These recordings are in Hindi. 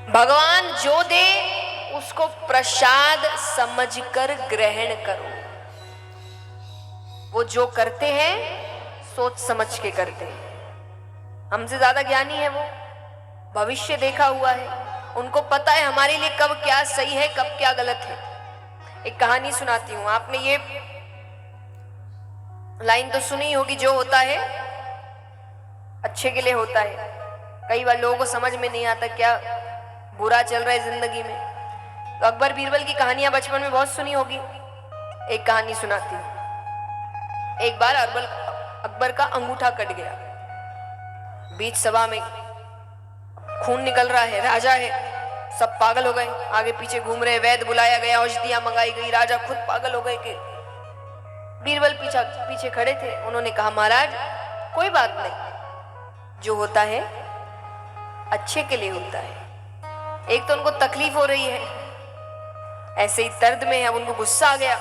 भगवान जो दे उसको प्रसाद समझकर ग्रहण करो। वो जो करते हैं सोच समझ के करते हैं। हमसे ज्यादा ज्ञानी है वो, भविष्य देखा हुआ है, उनको पता है हमारे लिए कब क्या सही है कब क्या गलत है। एक कहानी सुनाती हूं, आपने ये लाइन तो सुनी होगी, जो होता है अच्छे के लिए होता है। कई बार लोगों को समझ में नहीं आता क्या बुरा चल रहा है जिंदगी में, तो अकबर बीरबल की कहानियां बचपन में बहुत सुनी होगी। एक कहानी सुनाती हूं। एक बार अकबर का अंगूठा कट गया, बीच सभा में खून निकल रहा है, राजा है, सब पागल हो गए, आगे पीछे घूम रहे, वैद्य बुलाया गया, औषधियां मंगाई गई, राजा खुद पागल हो गए कि बीरबल पीछे खड़े थे। उन्होंने कहा महाराज कोई बात नहीं, जो होता है अच्छे के लिए होता है। एक तो उनको तकलीफ हो रही है, ऐसे ही दर्द में है, अब उनको गुस्सा आ गया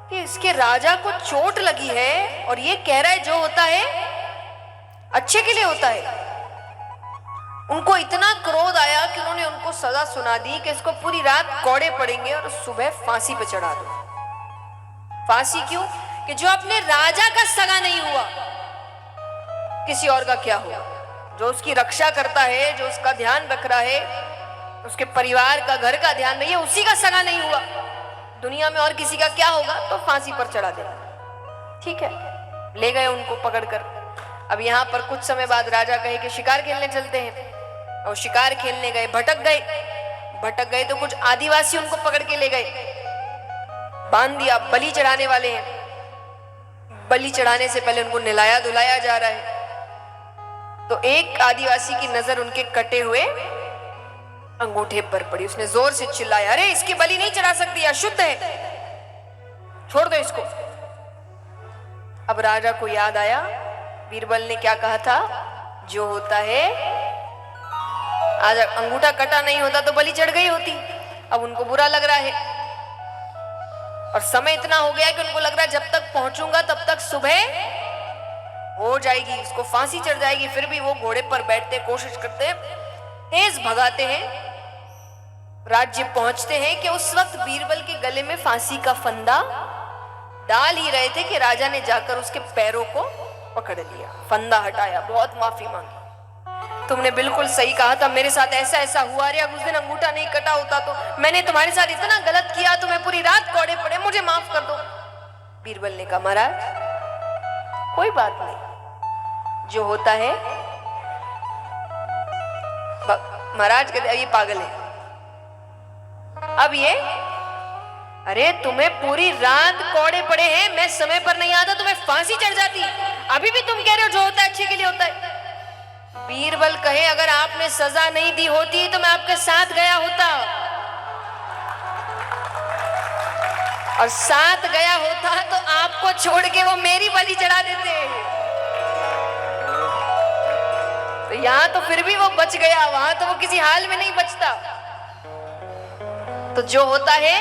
कि इसके राजा को चोट लगी है और ये कह रहा है जो होता है अच्छे के लिए होता है। उनको इतना क्रोध आया कि उन्होंने उनको सजा सुना दी कि इसको पूरी रात कोड़े पड़ेंगे और सुबह फांसी पे चढ़ा दो। फांसी क्यों? कि जो अपने राजा का सगा नहीं हुआ, किसी और का क्या हुआ? जो उसकी रक्षा करता है, जो उसका ध्यान रख रहा है, उसके परिवार का, घर का ध्यान नहीं है, उसी का सगा नहीं हुआ, दुनिया में और किसी का क्या होगा? तो फांसी पर चढ़ा देना। ठीक है, ले गए उनको पकड़कर। अब यहाँ पर कुछ समय बाद राजा कहे कि शिकार खेलने चलते हैं, और शिकार खेलने गए, भटक गए तो कुछ आदिवासी उनको पकड़ के ले गए, बांध दिया, बलि चढ़ाने वाले हैं। बलि चढ़ाने से पहले उनको नहलाया धुलाया जा रहा है। तो एक आदिवासी की नजर उनके कटे हुए अंगूठे पर पड़ी, उसने जोर से चिल्लाया, अरे इसकी बलि नहीं चढ़ा सकती, अशुद्ध है, छोड़ दो इसको। अब राजा को याद आया बीरबल ने क्या कहा था, जो होता है, आज अंगूठा कटा नहीं होता तो बलि चढ़ गई होती। अब उनको बुरा लग रहा है और समय इतना हो गया कि उनको लग रहा है जब तक पहुंचूंगा तब तक सुबह हो जाएगी, उसको फांसी चढ़ जाएगी। फिर भी वो घोड़े पर बैठते, कोशिश करते, तेज भगाते हैं, राज्य पहुंचते हैं कि उस वक्त बीरबल के गले में फांसी का फंदा डाल ही रहे थे कि राजा ने जाकर उसके पैरों को पकड़ लिया, फंदा हटाया, बहुत माफी मांगी, तुमने बिल्कुल सही कहा था, मेरे साथ ऐसा ऐसा हुआ, अरे उस दिन अंगूठा नहीं कटा होता तो मैंने तुम्हारे साथ इतना गलत किया, तुम्हें पूरी रात कोड़े पड़े, मुझे माफ कर दो। बीरबल ने कहा महाराज कोई बात नहीं, जो होता है। महाराज कहते ये पागल है। अब ये, अरे तुम्हें पूरी रात कोड़े पड़े हैं, मैं समय पर नहीं आता तुम्हें फांसी चढ़ जाती, अभी भी तुम कह रहे हो जो होता है अच्छे के लिए होता है। बीरबल कहे अगर आपने सजा नहीं दी होती तो मैं आपके साथ गया होता, और साथ गया होता तो आपको छोड़ के वो मेरी बलि चढ़ा देते। तो यहां तो फिर भी वो बच गया, वहां तो वो किसी हाल में नहीं बचता। तो जो होता है,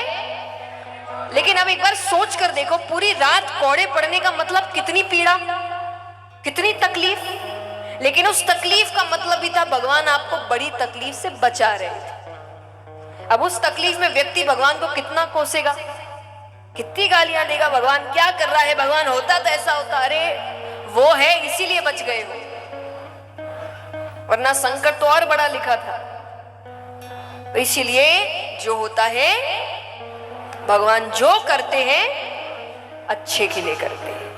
लेकिन अब एक बार सोच कर देखो, पूरी रात कोड़े पड़ने का मतलब कितनी पीड़ा, कितनी तकलीफ, लेकिन उस तकलीफ का मतलब भी था भगवान आपको बड़ी तकलीफ से बचा रहे थे। अब उस तकलीफ में व्यक्ति भगवान को कितना कोसेगा, कितनी गालियां देगा, भगवान क्या कर रहा है, भगवान होता तो ऐसा होता, अरे वो है इसीलिए बच गए हो, वरना संकट तो और बड़ा लिखा था। तो इसीलिए जो होता है, भगवान जो करते हैं अच्छे के लिए करते हैं।